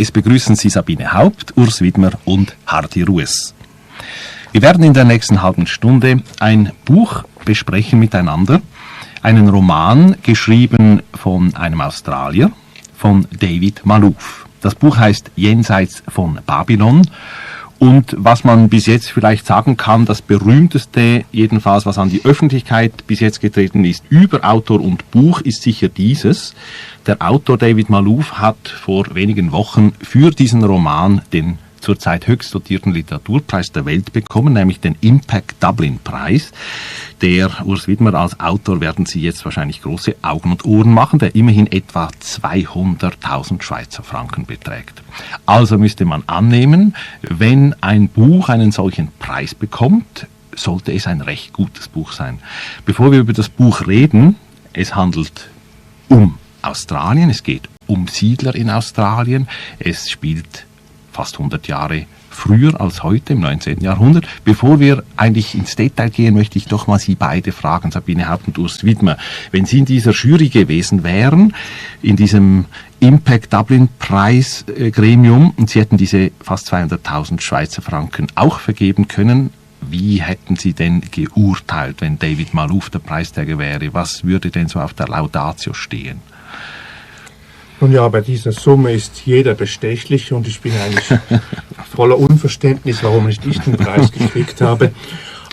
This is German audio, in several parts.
Es begrüßen Sie Sabine Haupt, Urs Widmer und Hardy Ruess. Wir werden in der nächsten halben Stunde ein Buch besprechen miteinander, einen Roman geschrieben von einem Australier, von David Malouf. Das Buch heißt Jenseits von Babylon. Und was man bis jetzt vielleicht sagen kann, das berühmteste, jedenfalls was an die Öffentlichkeit bis jetzt getreten ist, über Autor und Buch, ist sicher dieses. Der Autor David Malouf hat vor wenigen Wochen für diesen Roman den zurzeit höchst dotierten Literaturpreis der Welt bekommen, nämlich den Impact Dublin Preis. Der Urs Widmer als Autor werden Sie jetzt wahrscheinlich große Augen und Ohren machen, der immerhin etwa 200.000 Schweizer Franken beträgt. Also müsste man annehmen, wenn ein Buch einen solchen Preis bekommt, sollte es ein recht gutes Buch sein. Bevor wir über das Buch reden, es handelt um Australien, es geht um Siedler in Australien, es spielt fast 100 Jahre früher als heute, im 19. Jahrhundert. Bevor wir eigentlich ins Detail gehen, möchte ich doch mal Sie beide fragen, Sabine Haupt und Urs Widmer. Wenn Sie in dieser Jury gewesen wären, in diesem Impact Dublin Preis Gremium, und Sie hätten diese fast 200.000 Schweizer Franken auch vergeben können, wie hätten Sie denn geurteilt, wenn David Malouf der Preisträger wäre? Was würde denn so auf der Laudatio stehen? Nun ja, bei dieser Summe ist jeder bestechlich und ich bin eigentlich voller Unverständnis, warum nicht ich den Preis gekriegt habe.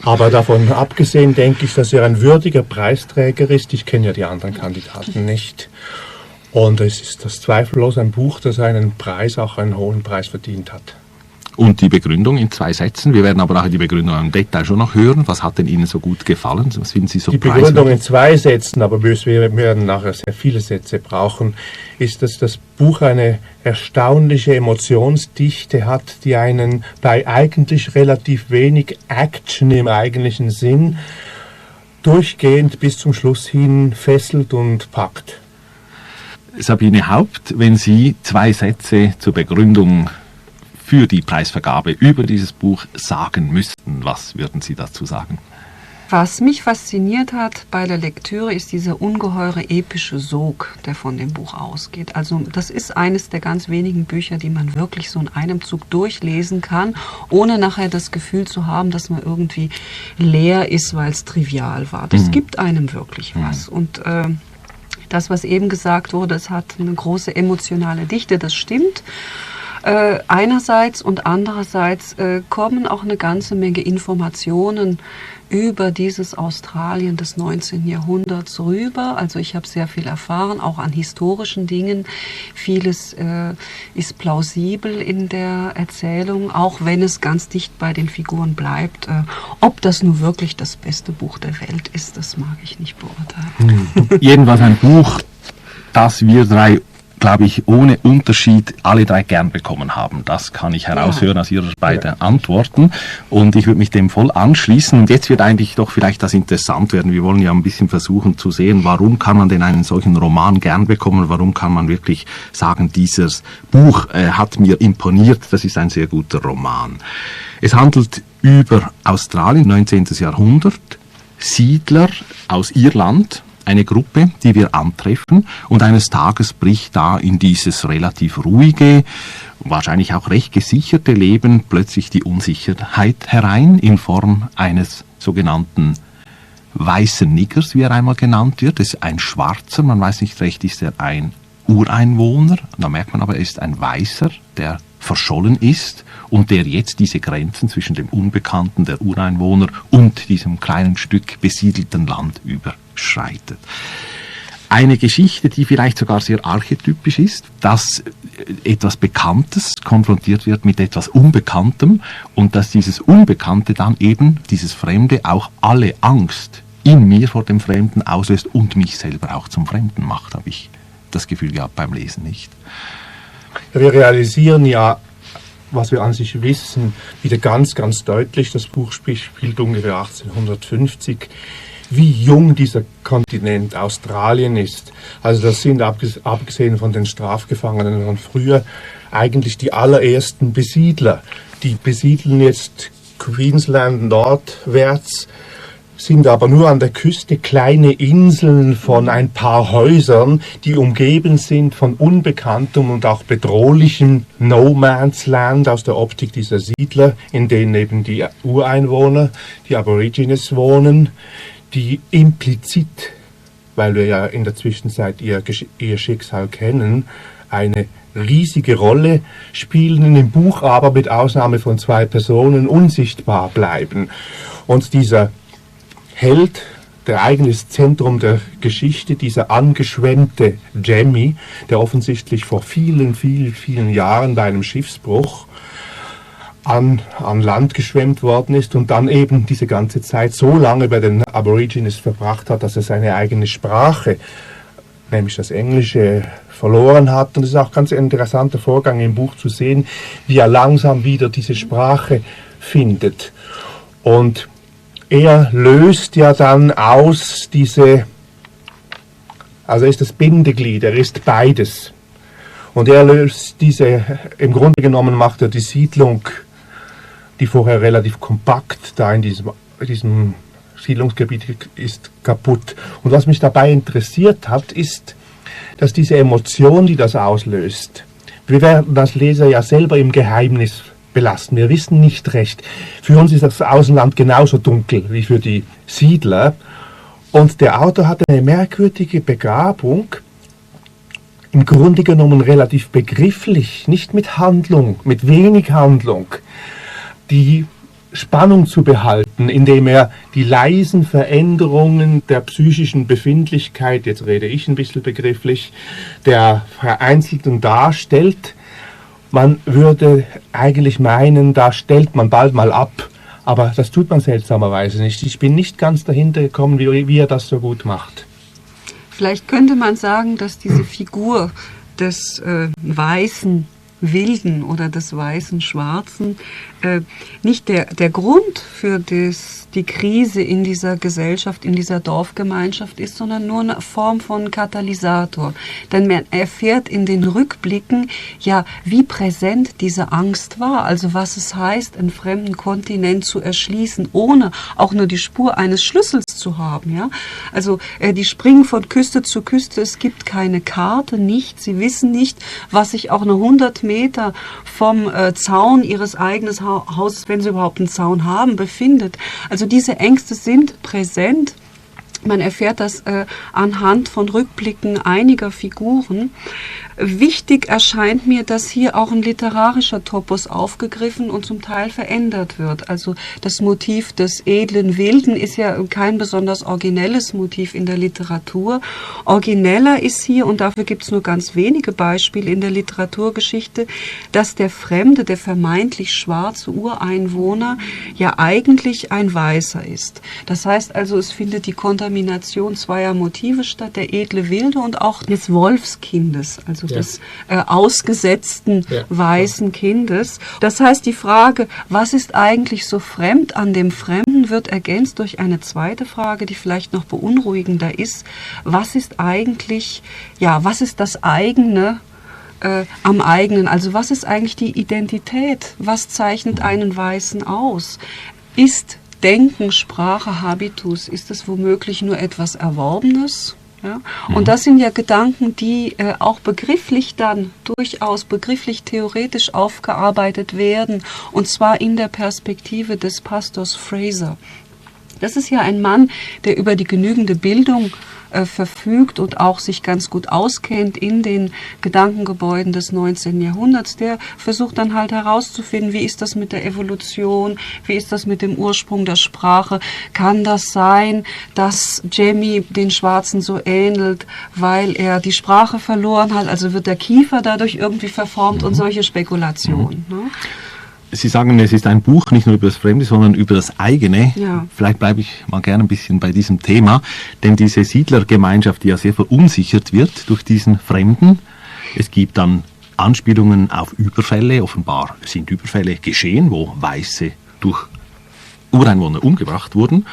Aber davon abgesehen denke ich, dass er ein würdiger Preisträger ist. Ich kenne ja die anderen Kandidaten nicht. Und es ist das zweifellos ein Buch, das einen Preis, auch einen hohen Preis verdient hat. Und die Begründung in 2 Sätzen. Wir werden aber nachher die Begründung im Detail schon noch hören. Was hat denn Ihnen so gut gefallen? Was finden Sie so preiswert? Die Begründung in 2 Sätzen, aber wir werden nachher sehr viele Sätze brauchen, ist, dass das Buch eine erstaunliche Emotionsdichte hat, die einen bei eigentlich relativ wenig Action im eigentlichen Sinn durchgehend bis zum Schluss hin fesselt und packt. Sabine Haupt, wenn Sie 2 Sätze zur Begründung für die Preisvergabe über dieses Buch sagen müssten, was würden Sie dazu sagen? Was mich fasziniert hat bei der Lektüre, ist dieser ungeheure epische Sog, der von dem Buch ausgeht. Also das ist eines der ganz wenigen Bücher, die man wirklich so in einem Zug durchlesen kann, ohne nachher das Gefühl zu haben, dass man irgendwie leer ist, weil es trivial war. Das gibt einem wirklich was. Und das, was eben gesagt wurde, es hat eine große emotionale Dichte, das stimmt. Einerseits und andererseits kommen auch eine ganze Menge Informationen über dieses Australien des 19. Jahrhunderts rüber. Also ich habe sehr viel erfahren, auch an historischen Dingen. Vieles ist plausibel in der Erzählung, auch wenn es ganz dicht bei den Figuren bleibt. Ob das nun wirklich das beste Buch der Welt ist, das mag ich nicht beurteilen. Jedenfalls ein Buch, das wir 3, glaube ich, ohne Unterschied alle 3 gern bekommen haben. Das kann ich heraushören aus Ihrer beiden Antworten. Und ich würde mich dem voll anschließen. Und jetzt wird eigentlich doch vielleicht das interessant werden. Wir wollen ja ein bisschen versuchen zu sehen, warum kann man denn einen solchen Roman gern bekommen? Warum kann man wirklich sagen, dieses Buch hat mir imponiert. Das ist ein sehr guter Roman. Es handelt über Australien, 19. Jahrhundert, Siedler aus Irland, eine Gruppe, die wir antreffen, und eines Tages bricht da in dieses relativ ruhige, wahrscheinlich auch recht gesicherte Leben plötzlich die Unsicherheit herein in Form eines sogenannten weißen Niggers, wie er einmal genannt wird. Das ist ein Schwarzer, man weiß nicht recht, ist er ein Ureinwohner, da merkt man aber, er ist ein Weißer, der verschollen ist und der jetzt diese Grenzen zwischen dem Unbekannten, der Ureinwohner, und diesem kleinen Stück besiedelten Land überschreitet. Eine Geschichte, die vielleicht sogar sehr archetypisch ist, dass etwas Bekanntes konfrontiert wird mit etwas Unbekanntem und dass dieses Unbekannte dann eben, dieses Fremde, auch alle Angst in mir vor dem Fremden auslöst und mich selber auch zum Fremden macht, habe ich das Gefühl gehabt beim Lesen, nicht? Wir realisieren ja, was wir an sich wissen, wieder ganz, ganz deutlich. Das Buch spielt ungefähr 1850. Wie jung dieser Kontinent Australien ist. Also das sind, abgesehen von den Strafgefangenen von früher, eigentlich die allerersten Besiedler. Die besiedeln jetzt Queensland nordwärts, sind aber nur an der Küste kleine Inseln von ein paar Häusern, die umgeben sind von unbekanntem und auch bedrohlichem No-Man's-Land aus der Optik dieser Siedler, in denen eben die Ureinwohner, die Aborigines wohnen, die implizit, weil wir ja in der Zwischenzeit ihr Schicksal kennen, eine riesige Rolle spielen, in dem Buch aber mit Ausnahme von 2 Personen unsichtbar bleiben. Und dieser Held, der eigenes Zentrum der Geschichte, dieser angeschwemmte Jemmy, der offensichtlich vor vielen, vielen, vielen Jahren bei einem Schiffsbruch an Land geschwemmt worden ist und dann eben diese ganze Zeit so lange bei den Aborigines verbracht hat, dass er seine eigene Sprache, nämlich das Englische, verloren hat. Und es ist auch ganz ein interessanter Vorgang im Buch zu sehen, wie er langsam wieder diese Sprache findet. Und er löst ja dann aus also er ist das Bindeglied, er ist beides. Und er löst im Grunde genommen macht er die Siedlung, die vorher relativ kompakt da in diesem Siedlungsgebiet ist, kaputt. Und was mich dabei interessiert hat, ist, dass diese Emotion, die das auslöst, wir werden als Leser ja selber im Geheimnis belassen. Wir wissen nicht recht. Für uns ist das Außenland genauso dunkel wie für die Siedler. Und der Autor hat eine merkwürdige Begabung, im Grunde genommen relativ begrifflich, nicht mit Handlung, mit wenig Handlung, die Spannung zu behalten, indem er die leisen Veränderungen der psychischen Befindlichkeit, jetzt rede ich ein bisschen begrifflich, der Vereinzelten darstellt. Man würde eigentlich meinen, da stellt man bald mal ab, aber das tut man seltsamerweise nicht. Ich bin nicht ganz dahinter gekommen, wie er das so gut macht. Vielleicht könnte man sagen, dass diese Figur des weißen Wilden oder des weißen Schwarzen nicht der Grund für die Krise in dieser Gesellschaft, in dieser Dorfgemeinschaft ist, sondern nur eine Form von Katalysator. Denn man erfährt in den Rückblicken ja, wie präsent diese Angst war, also was es heißt, einen fremden Kontinent zu erschließen, ohne auch nur die Spur eines Schlüssels zu haben. Ja? Also die springen von Küste zu Küste, es gibt keine Karte, nichts, sie wissen nicht, was sich auch nur 100 Meter vom Zaun ihres eigenen Hauses, wenn sie überhaupt einen Zaun haben, befindet. Also diese Ängste sind präsent. Man erfährt das anhand von Rückblicken einiger Figuren. Wichtig erscheint mir, dass hier auch ein literarischer Topos aufgegriffen und zum Teil verändert wird. Also das Motiv des edlen Wilden ist ja kein besonders originelles Motiv in der Literatur. Origineller ist hier, und dafür gibt es nur ganz wenige Beispiele in der Literaturgeschichte, dass der Fremde, der vermeintlich schwarze Ureinwohner, ja eigentlich ein Weißer ist. Das heißt also, es findet die Kontamination zweier Motive statt, der edle Wilde und auch des Wolfskindes, also des ausgesetzten weißen Kindes. Das heißt, die Frage, was ist eigentlich so fremd an dem Fremden, wird ergänzt durch eine zweite Frage, die vielleicht noch beunruhigender ist. Was ist eigentlich, was ist das eigene am eigenen? Also was ist eigentlich die Identität? Was zeichnet einen Weißen aus? Ist Denken, Sprache, Habitus, ist es womöglich nur etwas Erworbenes? Ja? Und das sind ja Gedanken, die auch begrifflich dann durchaus begrifflich theoretisch aufgearbeitet werden, und zwar in der Perspektive des Pastors Fraser. Das ist ja ein Mann, der über die genügende Bildung verfügt und auch sich ganz gut auskennt in den Gedankengebäuden des 19. Jahrhunderts. Der versucht dann halt herauszufinden, wie ist das mit der Evolution, wie ist das mit dem Ursprung der Sprache. Kann das sein, dass Jemmy den Schwarzen so ähnelt, weil er die Sprache verloren hat? Also wird der Kiefer dadurch irgendwie verformt und solche Spekulationen. Ne? Sie sagen, es ist ein Buch nicht nur über das Fremde, sondern über das eigene. Ja. Vielleicht bleibe ich mal gerne ein bisschen bei diesem Thema, denn diese Siedlergemeinschaft, die ja sehr verunsichert wird durch diesen Fremden. Es gibt dann Anspielungen auf Überfälle, offenbar sind Überfälle geschehen, wo Weiße durch Ureinwohner umgebracht wurden.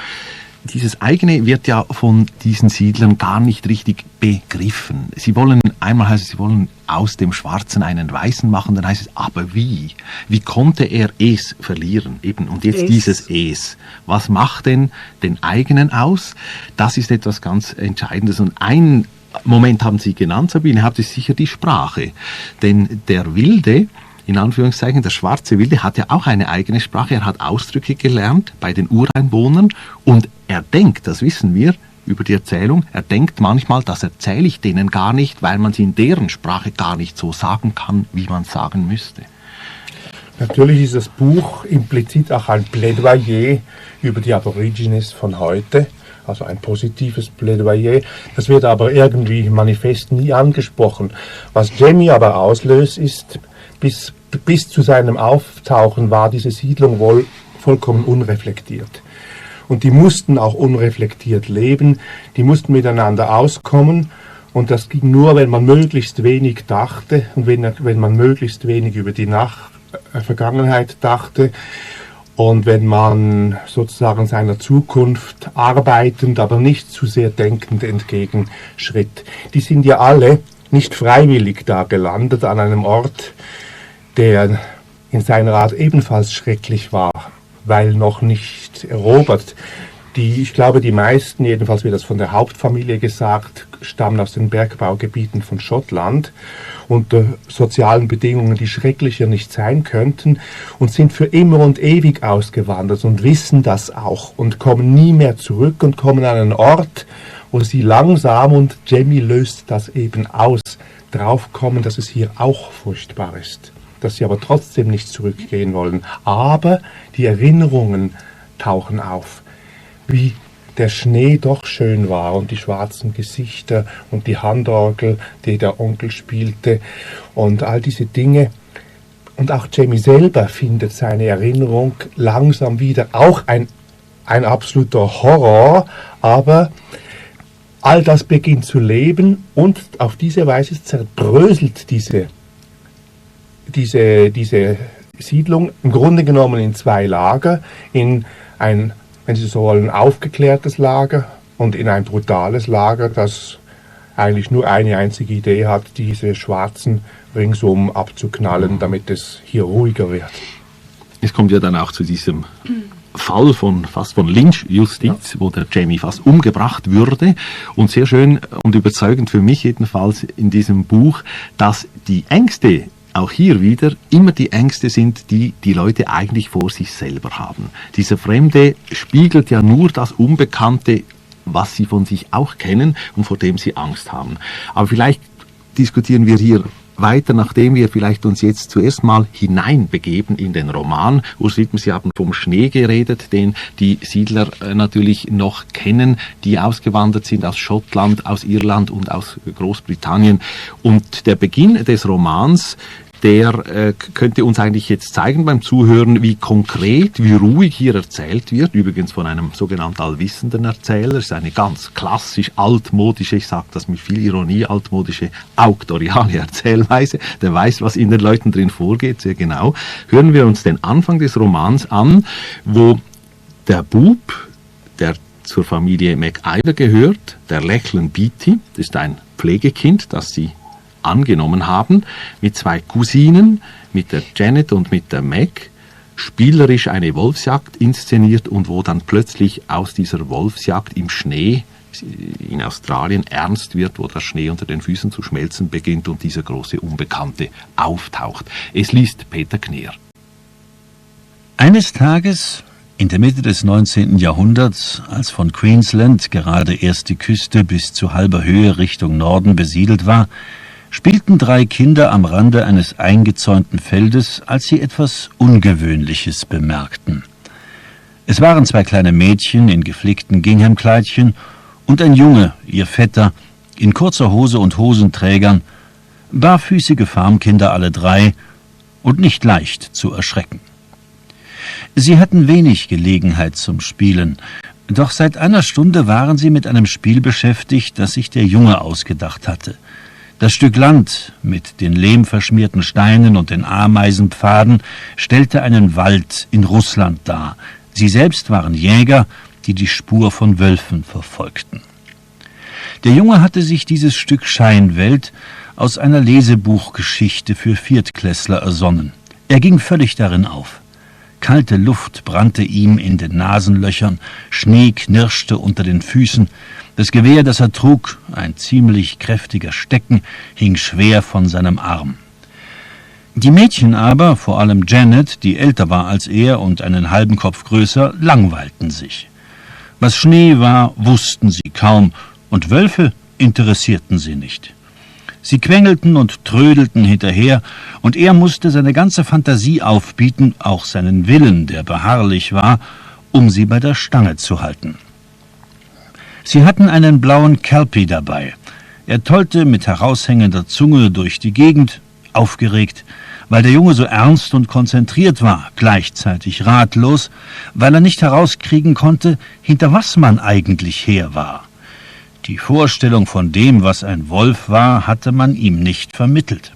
dieses eigene wird ja von diesen Siedlern gar nicht richtig begriffen. Sie wollen, einmal heißt es, sie wollen aus dem Schwarzen einen Weißen machen, dann heißt es, aber wie? Wie konnte er es verlieren? Eben, und jetzt dieses es. Was macht denn den eigenen aus? Das ist etwas ganz Entscheidendes. Und ein Moment haben Sie genannt, Sabine, habt ihr sicher die Sprache. Denn der Wilde, in Anführungszeichen, der schwarze Wilde hat ja auch eine eigene Sprache. Er hat Ausdrücke gelernt bei den Ureinwohnern und er denkt, das wissen wir über die Erzählung, er denkt manchmal, das erzähle ich denen gar nicht, weil man es in deren Sprache gar nicht so sagen kann, wie man es sagen müsste. Natürlich ist das Buch implizit auch ein Plädoyer über die Aborigines von heute, also ein positives Plädoyer. Das wird aber irgendwie manifest nie angesprochen. Was Jamie aber auslöst, ist, bis zu seinem Auftauchen war diese Siedlung wohl vollkommen unreflektiert. Und die mussten auch unreflektiert leben, die mussten miteinander auskommen und das ging nur, wenn man möglichst wenig dachte und wenn man möglichst wenig über die Vergangenheit dachte und wenn man sozusagen seiner Zukunft arbeitend, aber nicht zu sehr denkend entgegenschritt. Die sind ja alle nicht freiwillig da gelandet an einem Ort, der in seiner Art ebenfalls schrecklich war, weil noch nicht erobert. Ich glaube, die meisten, jedenfalls wird das von der Hauptfamilie gesagt, stammen aus den Bergbaugebieten von Schottland unter sozialen Bedingungen, die schrecklicher nicht sein könnten und sind für immer und ewig ausgewandert und wissen das auch und kommen nie mehr zurück und kommen an einen Ort, wo sie langsam, und Jamie löst das eben aus, draufkommen, dass es hier auch furchtbar ist, dass sie aber trotzdem nicht zurückgehen wollen. Aber die Erinnerungen tauchen auf, wie der Schnee doch schön war und die schwarzen Gesichter und die Handorgel, die der Onkel spielte und all diese Dinge. Und auch Jamie selber findet seine Erinnerung langsam wieder, auch ein absoluter Horror, aber all das beginnt zu leben und auf diese Weise zerbröselt diese Siedlung im Grunde genommen in zwei Lager, in ein, wenn Sie so wollen, aufgeklärtes Lager und in ein brutales Lager, das eigentlich nur eine einzige Idee hat, diese Schwarzen ringsum abzuknallen, damit es hier ruhiger wird. Es kommt ja dann auch zu diesem Fall fast von Lynchjustiz, wo der Jamie fast umgebracht würde. Und sehr schön und überzeugend für mich jedenfalls in diesem Buch, dass die Ängste auch hier wieder immer die Ängste sind, die die Leute eigentlich vor sich selber haben. Dieser Fremde spiegelt ja nur das Unbekannte, was sie von sich auch kennen und vor dem sie Angst haben. Aber vielleicht diskutieren wir hier weiter, nachdem wir vielleicht uns jetzt zuerst mal hineinbegeben in den Roman. Urs Widmer, Sie haben vom Schnee geredet, den die Siedler natürlich noch kennen, die ausgewandert sind aus Schottland, aus Irland und aus Großbritannien. Und der Beginn des Romans, der könnte uns eigentlich jetzt zeigen beim Zuhören, wie konkret, wie ruhig hier erzählt wird. Übrigens von einem sogenannten allwissenden Erzähler. Das ist eine ganz klassisch altmodische, ich sage das mit viel Ironie, altmodische, auktoriale Erzählweise. Der weiß, was in den Leuten drin vorgeht, sehr genau. Hören wir uns den Anfang des Romans an, wo der Bub, der zur Familie MacIver gehört, der Lachlan Beatty, das ist ein Pflegekind, das sie angenommen haben, mit zwei Cousinen, mit der Janet und mit der Meg, spielerisch eine Wolfsjagd inszeniert und wo dann plötzlich aus dieser Wolfsjagd im Schnee in Australien ernst wird, wo der Schnee unter den Füßen zu schmelzen beginnt und dieser große Unbekannte auftaucht. Es liest Peter Kneer. Eines Tages, in der Mitte des 19. Jahrhunderts, als von Queensland gerade erst die Küste bis zu halber Höhe Richtung Norden besiedelt war, spielten drei Kinder am Rande eines eingezäunten Feldes, als sie etwas Ungewöhnliches bemerkten. Es waren zwei kleine Mädchen in geflickten Gingham-Kleidchen und ein Junge, ihr Vetter, in kurzer Hose und Hosenträgern, barfüßige Farmkinder alle drei und nicht leicht zu erschrecken. Sie hatten wenig Gelegenheit zum Spielen, doch seit einer Stunde waren sie mit einem Spiel beschäftigt, das sich der Junge ausgedacht hatte. Das Stück Land mit den lehmverschmierten Steinen und den Ameisenpfaden stellte einen Wald in Russland dar. Sie selbst waren Jäger die die Spur von Wölfen verfolgten. Der Junge hatte sich dieses Stück Scheinwelt aus einer Lesebuchgeschichte für Viertklässler ersonnen. Er ging völlig darin auf. Kalte Luft brannte ihm in den Nasenlöchern, Schnee knirschte unter den Füßen, das Gewehr, das er trug, ein ziemlich kräftiger Stecken, hing schwer von seinem Arm. Die Mädchen aber, vor allem Janet, die älter war als er und einen halben Kopf größer, langweilten sich. Was Schnee war, wussten sie kaum, und Wölfe interessierten sie nicht. Sie quengelten und trödelten hinterher, und er musste seine ganze Fantasie aufbieten, auch seinen Willen, der beharrlich war, um sie bei der Stange zu halten. Sie hatten einen blauen Kelpie dabei. Er tollte mit heraushängender Zunge durch die Gegend, aufgeregt, weil der Junge so ernst und konzentriert war, gleichzeitig ratlos, weil er nicht herauskriegen konnte, hinter was man eigentlich her war. Die Vorstellung von dem, was ein Wolf war, hatte man ihm nicht vermittelt.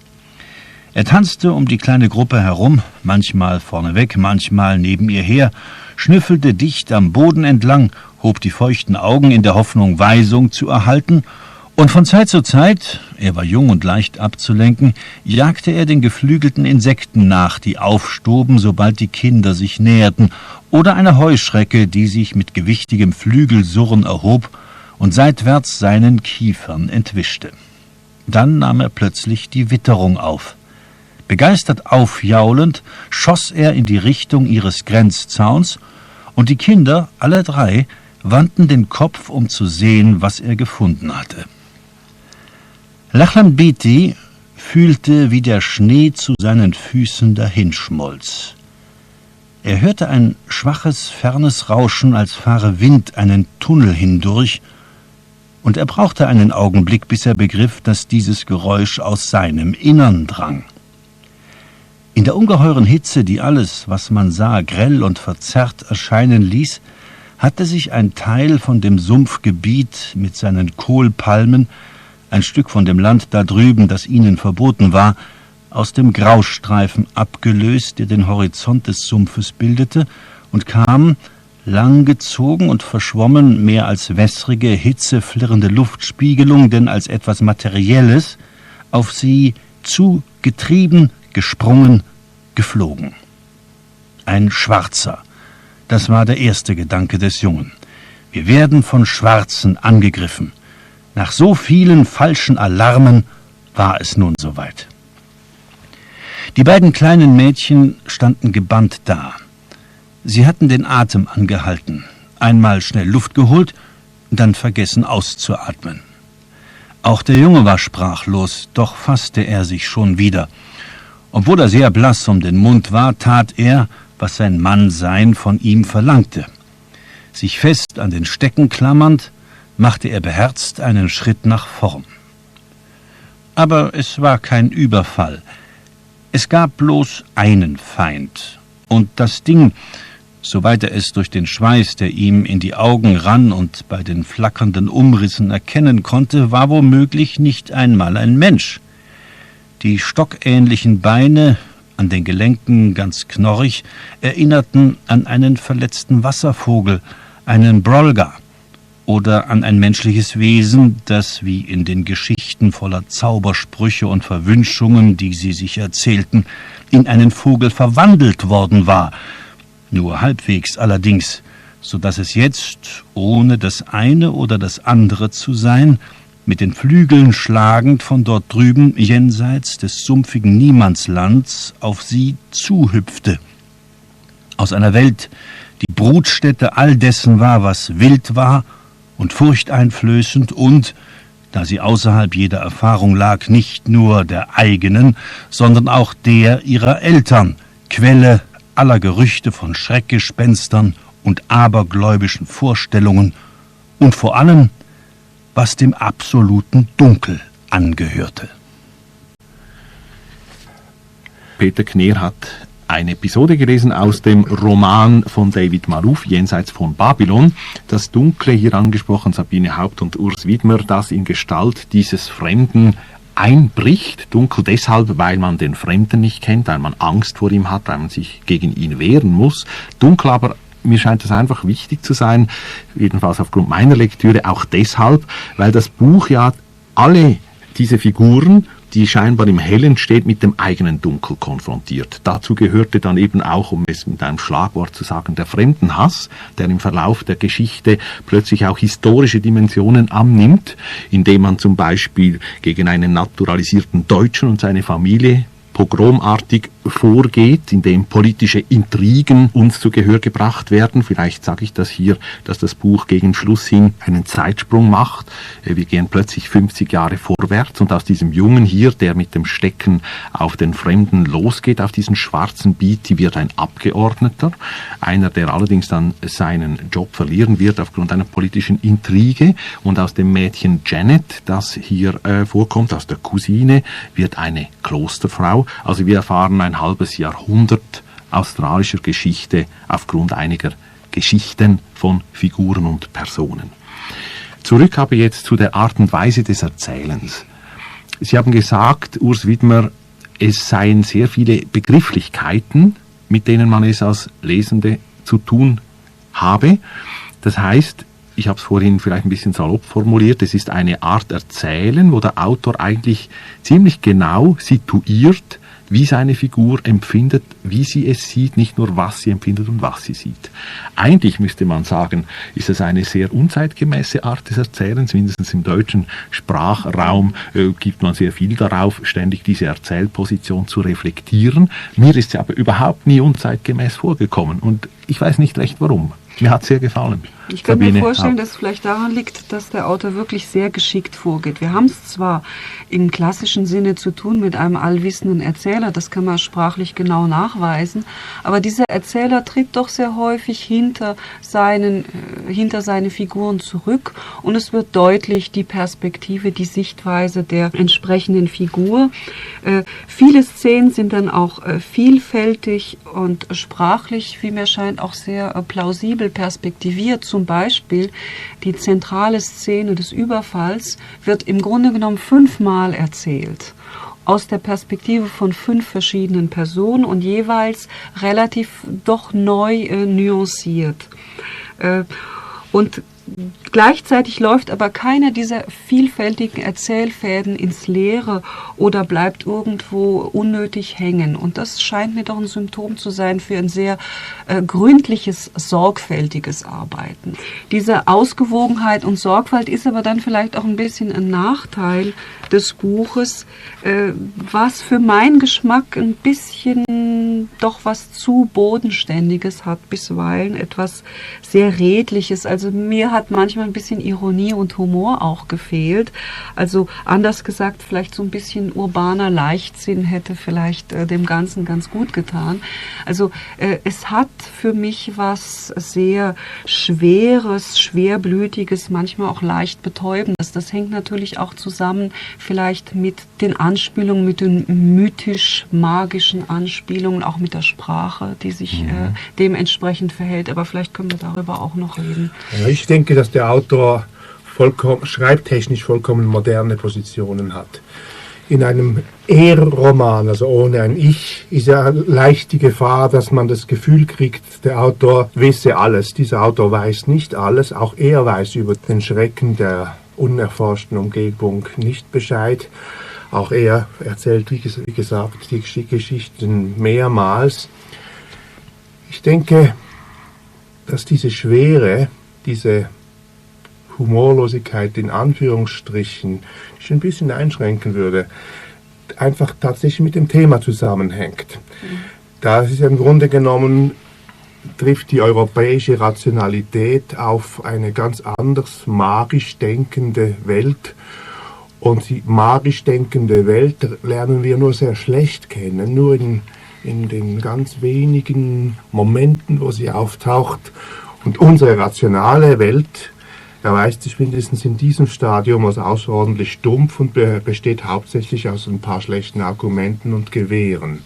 Er tanzte um die kleine Gruppe herum, manchmal vorneweg, manchmal neben ihr her, schnüffelte dicht am Boden entlang, hob die feuchten Augen in der Hoffnung, Weisung zu erhalten, und von Zeit zu Zeit, er war jung und leicht abzulenken, jagte er den geflügelten Insekten nach, die aufstoben, sobald die Kinder sich näherten, oder eine Heuschrecke, die sich mit gewichtigem Flügelsurren erhob und seitwärts seinen Kiefern entwischte. Dann nahm er plötzlich die Witterung auf. Begeistert aufjaulend schoss er in die Richtung ihres Grenzzauns, und die Kinder, alle drei, wandten den Kopf, um zu sehen, was er gefunden hatte. Lachlan Beatty fühlte, wie der Schnee zu seinen Füßen dahinschmolz. Er hörte ein schwaches, fernes Rauschen, als fahre Wind einen Tunnel hindurch, und er brauchte einen Augenblick, bis er begriff, dass dieses Geräusch aus seinem Innern drang. In der ungeheuren Hitze, die alles, was man sah, grell und verzerrt erscheinen ließ, hatte sich ein Teil von dem Sumpfgebiet mit seinen Kohlpalmen, ein Stück von dem Land da drüben, das ihnen verboten war, aus dem Graustreifen abgelöst, der den Horizont des Sumpfes bildete, und kam, langgezogen und verschwommen, mehr als wässrige, hitzeflirrende Luftspiegelung, denn als etwas Materielles, auf sie zugetrieben, gesprungen, geflogen. Ein Schwarzer. Das war der erste Gedanke des Jungen. Wir werden von Schwarzen angegriffen. Nach so vielen falschen Alarmen war es nun soweit. Die beiden kleinen Mädchen standen gebannt da. Sie hatten den Atem angehalten, einmal schnell Luft geholt, dann vergessen auszuatmen. Auch der Junge war sprachlos, doch fasste er sich schon wieder. Obwohl er sehr blass um den Mund war, tat er, was sein Mannsein von ihm verlangte. Sich fest an den Stecken klammernd, machte er beherzt einen Schritt nach vorn. Aber es war kein Überfall. Es gab bloß einen Feind. Und das Ding, soweit er es durch den Schweiß, der ihm in die Augen rann und bei den flackernden Umrissen erkennen konnte, war womöglich nicht einmal ein Mensch. Die stockähnlichen Beine, an den Gelenken ganz knorrig, erinnerten an einen verletzten Wasservogel, einen Brolga, oder an ein menschliches Wesen, das, wie in den Geschichten voller Zaubersprüche und Verwünschungen, die sie sich erzählten, in einen Vogel verwandelt worden war, nur halbwegs allerdings, so dass es jetzt, ohne das eine oder das andere zu sein, mit den Flügeln schlagend von dort drüben, jenseits des sumpfigen Niemandslands, auf sie zuhüpfte. Aus einer Welt, die Brutstätte all dessen war, was wild war und furchteinflößend und, da sie außerhalb jeder Erfahrung lag, nicht nur der eigenen, sondern auch der ihrer Eltern, Quelle aller Gerüchte von Schreckgespenstern und abergläubischen Vorstellungen und vor allem, was dem absoluten Dunkel angehörte. Peter Kneer hat eine Episode gelesen aus dem Roman von David Marouf, Jenseits von Babylon. Das Dunkle, hier angesprochen, Sabine Haupt und Urs Wiedmer, das in Gestalt dieses Fremden einbricht. Dunkel deshalb, weil man den Fremden nicht kennt, weil man Angst vor ihm hat, weil man sich gegen ihn wehren muss. Dunkel aber mir scheint das einfach wichtig zu sein, jedenfalls aufgrund meiner Lektüre, auch deshalb, weil das Buch ja alle diese Figuren, die scheinbar im Hellen steht, mit dem eigenen Dunkel konfrontiert. Dazu gehörte dann eben auch, um es mit einem Schlagwort zu sagen, der Fremdenhass, der im Verlauf der Geschichte plötzlich auch historische Dimensionen annimmt, indem man zum Beispiel gegen einen naturalisierten Deutschen und seine Familie pogromartig vorgeht, in dem politische Intrigen uns zu Gehör gebracht werden. Vielleicht sage ich das hier, dass das Buch gegen Schluss hin einen Zeitsprung macht. Wir gehen plötzlich 50 Jahre vorwärts und aus diesem Jungen hier, der mit dem Stecken auf den Fremden losgeht, auf diesen schwarzen Beatty, wird ein Abgeordneter, einer, der allerdings dann seinen Job verlieren wird aufgrund einer politischen Intrige, und aus dem Mädchen Janet, das hier vorkommt, aus der Cousine, wird eine Klosterfrau. Also wir erfahren ein halbes Jahrhundert australischer Geschichte aufgrund einiger Geschichten von Figuren und Personen. Zurück aber jetzt zu der Art und Weise des Erzählens. Sie haben gesagt, Urs Widmer, es seien sehr viele Begrifflichkeiten, mit denen man es als Lesende zu tun habe. Das heißt, ich habe es vorhin vielleicht ein bisschen salopp formuliert, es ist eine Art Erzählen, wo der Autor eigentlich ziemlich genau situiert, wie seine Figur empfindet, wie sie es sieht, nicht nur was sie empfindet und was sie sieht. Eigentlich müsste man sagen, ist es eine sehr unzeitgemäße Art des Erzählens, mindestens im deutschen Sprachraum gibt man sehr viel darauf, ständig diese Erzählposition zu reflektieren. Mir ist sie aber überhaupt nie unzeitgemäß vorgekommen und ich weiß nicht recht warum. Mir hat es sehr gefallen. Ich kann mir vorstellen, dass es vielleicht daran liegt, dass der Autor wirklich sehr geschickt vorgeht. Wir haben es zwar im klassischen Sinne zu tun mit einem allwissenden Erzähler, das kann man sprachlich genau nachweisen, aber dieser Erzähler tritt doch sehr häufig hinter seine Figuren zurück und es wird deutlich die Perspektive, die Sichtweise der entsprechenden Figur. Viele Szenen sind dann auch vielfältig und sprachlich, wie mir scheint, auch sehr plausibel perspektiviert. Zum Beispiel die zentrale Szene des Überfalls wird im Grunde genommen 5-mal erzählt. Aus der Perspektive von 5 verschiedenen Personen und jeweils relativ doch neu nuanciert. Und gleichzeitig läuft aber keiner dieser vielfältigen Erzählfäden ins Leere oder bleibt irgendwo unnötig hängen. Und das scheint mir doch ein Symptom zu sein für ein sehr gründliches, sorgfältiges Arbeiten. Diese Ausgewogenheit und Sorgfalt ist aber dann vielleicht auch ein bisschen ein Nachteil des Buches, was für meinen Geschmack ein bisschen doch was zu Bodenständiges hat, bisweilen etwas sehr Redliches. Also mir hat manchmal ein bisschen Ironie und Humor auch gefehlt. Also anders gesagt, vielleicht so ein bisschen urbaner Leichtsinn hätte vielleicht dem Ganzen ganz gut getan. Also es hat für mich was sehr Schweres, Schwerblütiges, manchmal auch leicht Betäubendes. Das hängt natürlich auch zusammen vielleicht mit den Anspielungen, mit den mythisch-magischen Anspielungen, auch mit der Sprache, die sich dementsprechend verhält. Aber vielleicht können wir darüber auch noch reden. Ja, ich denke, dass der Autor schreibtechnisch vollkommen moderne Positionen hat. In einem Er-Roman, also ohne ein Ich, ist ja leicht die Gefahr, dass man das Gefühl kriegt, der Autor wisse alles. Dieser Autor weiß nicht alles, auch er weiß über den Schrecken der unerforschten Umgebung nicht Bescheid. Auch er erzählt, wie gesagt, die Geschichten mehrmals. Ich denke, dass diese Schwere, diese Humorlosigkeit in Anführungsstrichen, die ich ein bisschen einschränken würde, einfach tatsächlich mit dem Thema zusammenhängt. Da ist im Grunde genommen, trifft die europäische Rationalität auf eine ganz anders magisch denkende Welt. Und die magisch denkende Welt lernen wir nur sehr schlecht kennen, nur in den ganz wenigen Momenten, wo sie auftaucht. Und unsere rationale Welt erweist sich mindestens in diesem Stadium als außerordentlich stumpf und besteht hauptsächlich aus ein paar schlechten Argumenten und Gewehren.